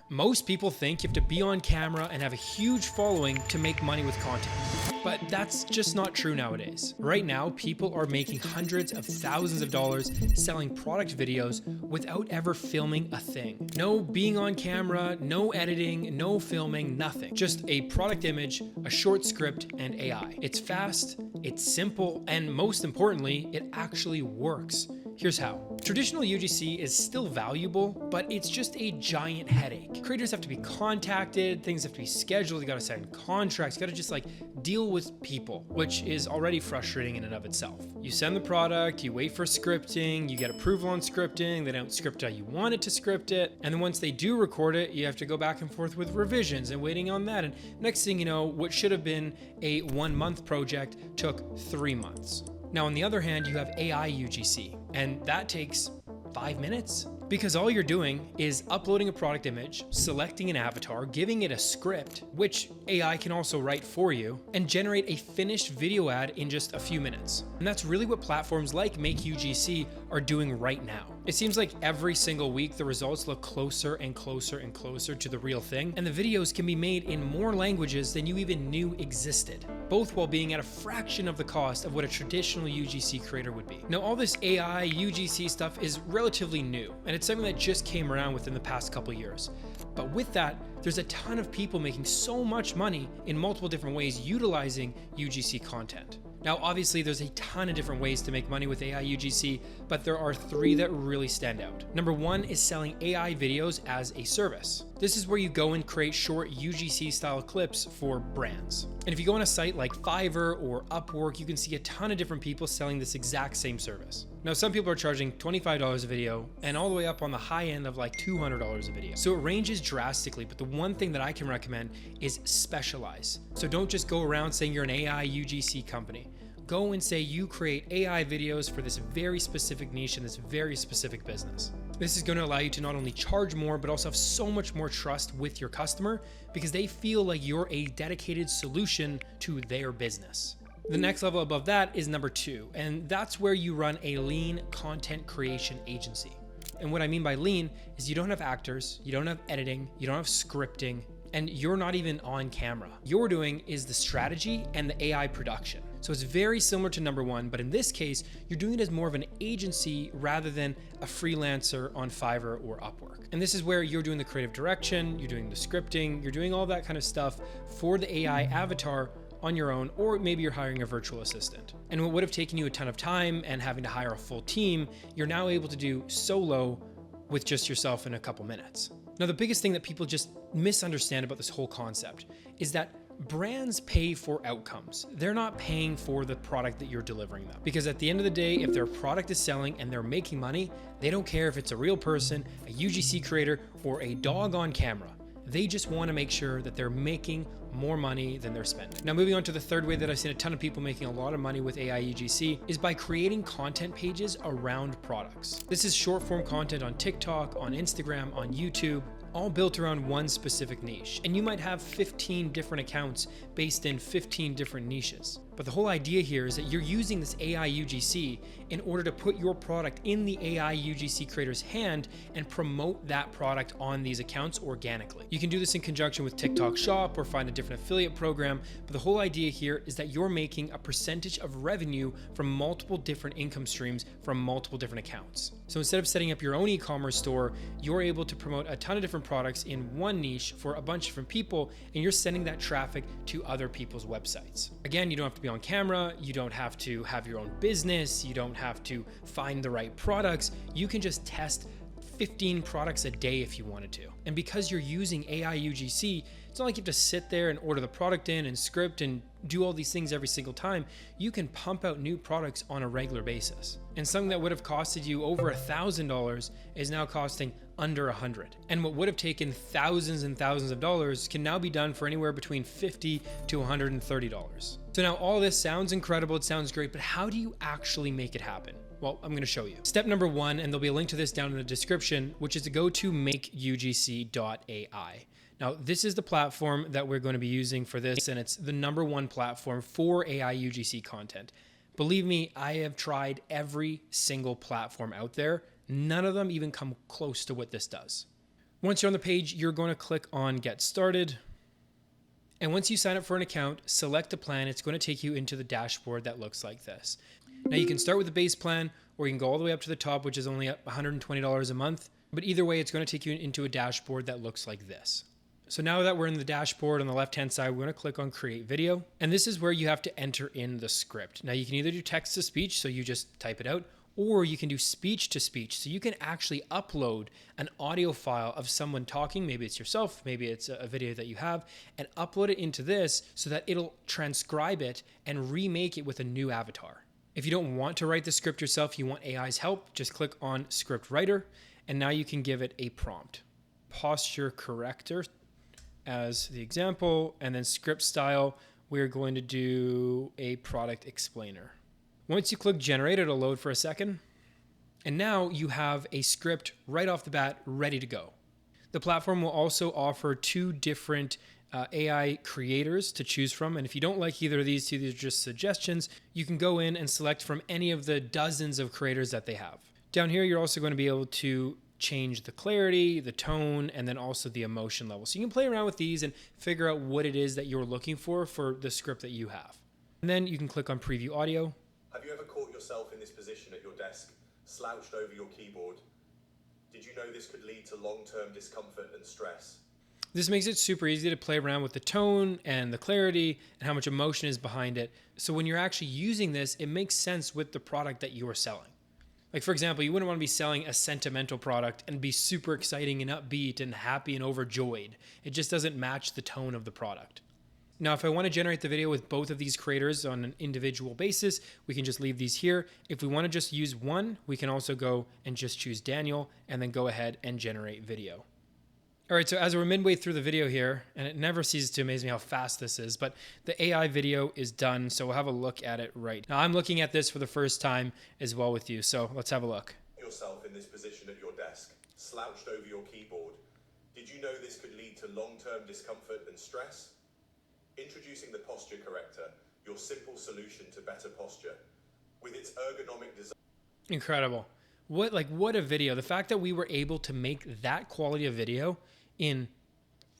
Most people think you have to be on camera and have a huge following to make money with content. But that's just not true nowadays. Right now, people are making hundreds of thousands of dollars selling product videos without ever filming a thing. No being on camera, no editing, no filming, nothing. Just a product image, a short script, and AI. It's fast, it's simple, and most importantly, it actually works. Here's how. Traditional UGC is still valuable, but it's just a giant headache. Creators have to be contacted, things have to be scheduled, you gotta sign contracts, you gotta just deal with people, which is already frustrating in and of itself. You send the product, you wait for scripting, you get approval on scripting, they don't script how you want it to script it, and then once they do record it, you have to go back and forth with revisions and waiting on that, and next thing you know, what should have been a 1-month project took 3 months. Now, on the other hand, you have AI UGC, and that takes 5 minutes. Because all you're doing is uploading a product image, selecting an avatar, giving it a script, which AI can also write for you, and generate a finished video ad in just a few minutes. And that's really what platforms like MakeUGC are doing right now. It seems like every single week the results look closer and closer and closer to the real thing, and the videos can be made in more languages than you even knew existed, both while being at a fraction of the cost of what a traditional UGC creator would be. Now, all this AI UGC stuff is relatively new, and it's something that just came around within the past couple years. But with that, there's a ton of people making so much money in multiple different ways utilizing UGC content. Now, obviously, there's a ton of different ways to make money with AI UGC, but there are 3 that really stand out. Number 1 is selling AI videos as a service. This is where you go and create short UGC style clips for brands. And if you go on a site like Fiverr or Upwork, you can see a ton of different people selling this exact same service. Now, some people are charging $25 a video and all the way up on the high end of $200 a video. So it ranges drastically, but the one thing that I can recommend is specialize. So don't just go around saying you're an AI UGC company. Go and say you create AI videos for this very specific niche and this very specific business. This is going to allow you to not only charge more, but also have so much more trust with your customer because they feel like you're a dedicated solution to their business. The next level above that is number 2, and that's where you run a lean content creation agency. And what I mean by lean is you don't have actors, you don't have editing, you don't have scripting, and you're not even on camera. You're doing is the strategy and the AI production. So it's very similar to number 1, but in this case, you're doing it as more of an agency rather than a freelancer on Fiverr or Upwork. And this is where you're doing the creative direction, you're doing the scripting, you're doing all that kind of stuff for the AI avatar on your own, or maybe you're hiring a virtual assistant. And what would have taken you a ton of time and having to hire a full team, you're now able to do solo with just yourself in a couple minutes. Now, the biggest thing that people just misunderstand about this whole concept is that brands pay for outcomes. They're not paying for the product that you're delivering them. Because at the end of the day, if their product is selling and they're making money, they don't care if it's a real person, a UGC creator, or a dog on camera. They just want to make sure that they're making more money than they're spending. Now, moving on to the third way that I've seen a ton of people making a lot of money with AI UGC is by creating content pages around products. This is short form content on TikTok, on Instagram, on YouTube, all built around one specific niche. And you might have 15 different accounts based in 15 different niches. But the whole idea here is that you're using this AI UGC in order to put your product in the AI UGC creator's hand and promote that product on these accounts organically. You can do this in conjunction with TikTok Shop or find a different affiliate program, but the whole idea here is that you're making a percentage of revenue from multiple different income streams from multiple different accounts. So instead of setting up your own e-commerce store, you're able to promote a ton of different products in one niche for a bunch of different people, and you're sending that traffic to other people's websites. Again, you don't have to be on camera, you don't have to have your own business, you don't have to find the right products. You can just test 15 products a day if you wanted to. And because you're using AI UGC, it's not like you have to sit there and order the product in and script and do all these things every single time. You can pump out new products on a regular basis. And something that would have costed you over $1,000 is now costing under $100. And what would have taken thousands and thousands of dollars can now be done for anywhere between $50 to $130. So now all this sounds incredible, it sounds great, but how do you actually make it happen? Well, I'm going to show you. Step number 1, and there'll be a link to this down in the description, which is to go to MakeUGC.ai. Now, this is the platform that we're going to be using for this, and it's the #1 platform for AI UGC content. Believe me, I have tried every single platform out there. None of them even come close to what this does. Once you're on the page, you're going to click on Get Started. And once you sign up for an account, select a plan. It's going to take you into the dashboard that looks like this. Now you can start with the base plan, or you can go all the way up to the top, which is only $120 a month. But either way, it's going to take you into a dashboard that looks like this. So now that we're in the dashboard on the left-hand side, we're going to click on Create Video. And this is where you have to enter in the script. Now you can either do text to speech, so you just type it out, or you can do speech to speech. So you can actually upload an audio file of someone talking. Maybe it's yourself, maybe it's a video that you have, and upload it into this so that it'll transcribe it and remake it with a new avatar. If you don't want to write the script yourself, you want AI's help, just click on Script Writer, and now you can give it a prompt. Posture corrector as the example, and then script style, we're going to do a product explainer. Once you click generate, it'll load for a second. And now you have a script right off the bat ready to go. The platform will also offer 2 different AI creators to choose from. And if you don't like either of these two, these are just suggestions, you can go in and select from any of the dozens of creators that they have. Down here, you're also going to be able to change the clarity, the tone, and then also the emotion level. So you can play around with these and figure out what it is that you're looking for the script that you have. And then you can click on Preview Audio. Have you ever caught yourself in this position at your desk, slouched over your keyboard? Did you know this could lead to long-term discomfort and stress? This makes it super easy to play around with the tone and the clarity and how much emotion is behind it. So when you're actually using this, it makes sense with the product that you are selling. Like, for example, you wouldn't want to be selling a sentimental product and be super exciting and upbeat and happy and overjoyed. It just doesn't match the tone of the product. Now, if I want to generate the video with both of these creators on an individual basis, we can just leave these here. If we want to just use one, we can also go and just choose Daniel and then go ahead and generate video. All right, so as we're midway through the video here, and it never ceases to amaze me how fast this is, but the AI video is done, so we'll have a look at it right now. I'm looking at this for the first time as well with you, so let's have a look. Yourself in this position at your desk, slouched over your keyboard. Did you know this could lead to long-term discomfort and stress? Introducing the posture corrector, your simple solution to better posture. With its ergonomic design. Incredible. What a video. The fact that we were able to make that quality of video in,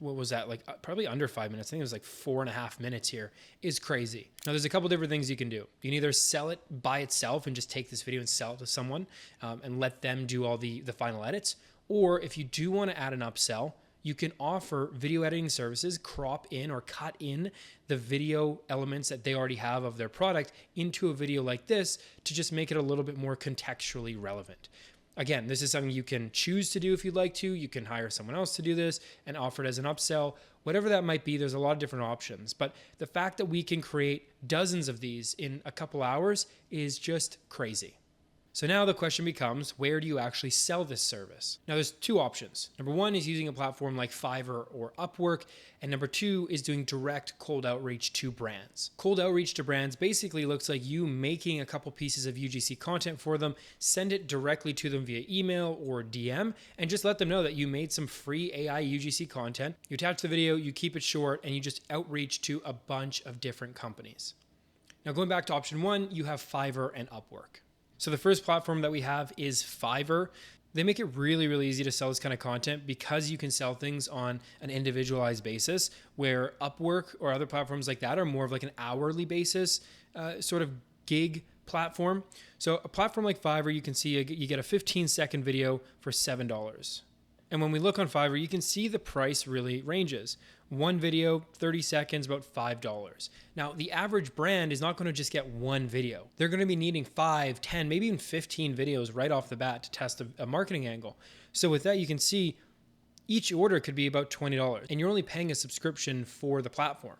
what was that, probably under 5 minutes. I think it was 4.5 minutes here, is crazy. Now there's a couple different things you can do. You can either sell it by itself and just take this video and sell it to someone and let them do all the final edits. Or if you do want to add an upsell, you can offer video editing services, crop in or cut in the video elements that they already have of their product into a video like this to just make it a little bit more contextually relevant. Again, this is something you can choose to do if you'd like to. You can hire someone else to do this and offer it as an upsell. Whatever that might be, there's a lot of different options. But the fact that we can create dozens of these in a couple hours is just crazy. So now the question becomes, where do you actually sell this service? Now there's 2 options. Number 1 is using a platform like Fiverr or Upwork. And number 2 is doing direct cold outreach to brands. Cold outreach to brands basically looks like you making a couple pieces of UGC content for them, send it directly to them via email or DM, and just let them know that you made some free AI UGC content. You attach the video, you keep it short, and you just outreach to a bunch of different companies. Now going back to option 1, you have Fiverr and Upwork. So the first platform that we have is Fiverr. They make it really, really easy to sell this kind of content because you can sell things on an individualized basis, where Upwork or other platforms like that are more of an hourly basis sort of gig platform. So a platform like Fiverr, you can see you get a 15-second video for $7. And when we look on Fiverr, you can see the price really ranges. One video, 30 seconds, about $5. Now, the average brand is not going to just get one video. They're going to be needing 5, 10, maybe even 15 videos right off the bat to test a marketing angle. So with that, you can see each order could be about $20, and you're only paying a subscription for the platform.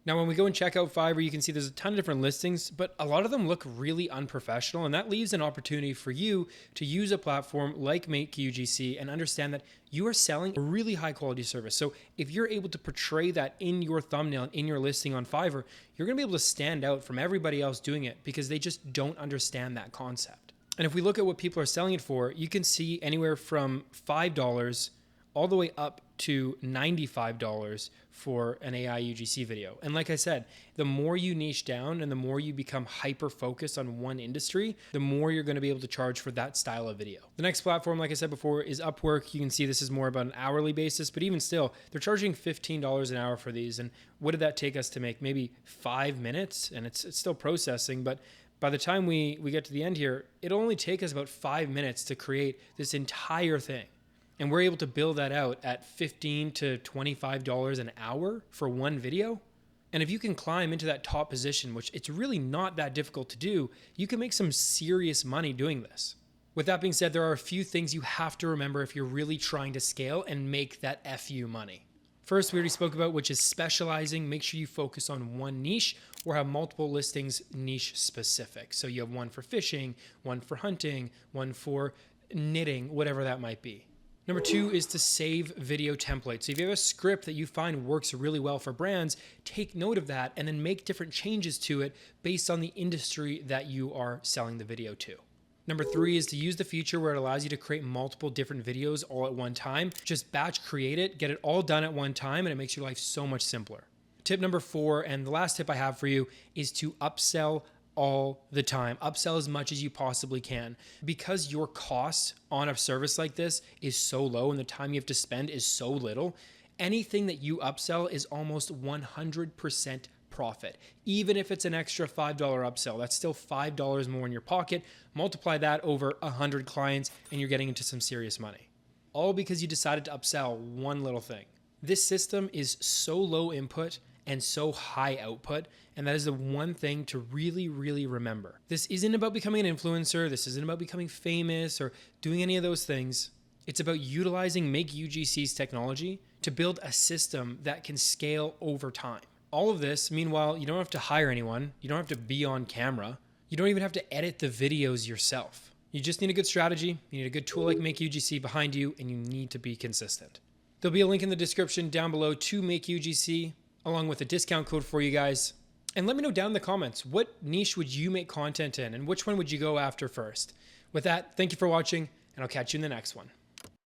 Now, when we go and check out Fiverr, you can see there's a ton of different listings, but a lot of them look really unprofessional, and that leaves an opportunity for you to use a platform like MakeUGC and understand that you are selling a really high quality service. So if you're able to portray that in your thumbnail and in your listing on Fiverr, you're gonna be able to stand out from everybody else doing it because they just don't understand that concept. And if we look at what people are selling it for, you can see anywhere from $5 all the way up to $95 for an AI UGC video. And like I said, the more you niche down and the more you become hyper focused on one industry, the more you're going to be able to charge for that style of video. The next platform, like I said before, is Upwork. You can see this is more about an hourly basis, but even still, they're charging $15 an hour for these. And what did that take us to make? Maybe 5 minutes, and it's still processing, but by the time we get to the end here, it'll only take us about 5 minutes to create this entire thing. And we're able to build that out at $15 to $25 an hour for one video. And if you can climb into that top position, which it's really not that difficult to do, you can make some serious money doing this. With that being said, there are a few things you have to remember if you're really trying to scale and make that FU money. First, we already spoke about, which is specializing. Make sure you focus on one niche or have multiple listings niche specific. So you have one for fishing, one for hunting, one for knitting, whatever that might be. Number 2 is to save video templates. So if you have a script that you find works really well for brands, take note of that and then make different changes to it based on the industry that you are selling the video to. Number 3 is to use the feature where it allows you to create multiple different videos all at one time. Just batch create it, get it all done at one time, and it makes your life so much simpler. Tip number 4, and the last tip I have for you, is to upsell all the time. Upsell as much as you possibly can. Because your cost on a service like this is so low and the time you have to spend is so little, anything that you upsell is almost 100% profit. Even if it's an extra $5 upsell, that's still $5 more in your pocket. Multiply that over 100 clients and you're getting into some serious money. All because you decided to upsell one little thing. This system is so low input and so high output, and that is the one thing to really, really remember. This isn't about becoming an influencer. This isn't about becoming famous or doing any of those things. It's about utilizing MakeUGC's technology to build a system that can scale over time. All of this, meanwhile, you don't have to hire anyone. You don't have to be on camera. You don't even have to edit the videos yourself. You just need a good strategy. You need a good tool like MakeUGC behind you, and you need to be consistent. There'll be a link in the description down below to MakeUGC, along with a discount code for you guys. And let me know down in the comments, what niche would you make content in and which one would you go after first? With that, thank you for watching, and I'll catch you in the next one.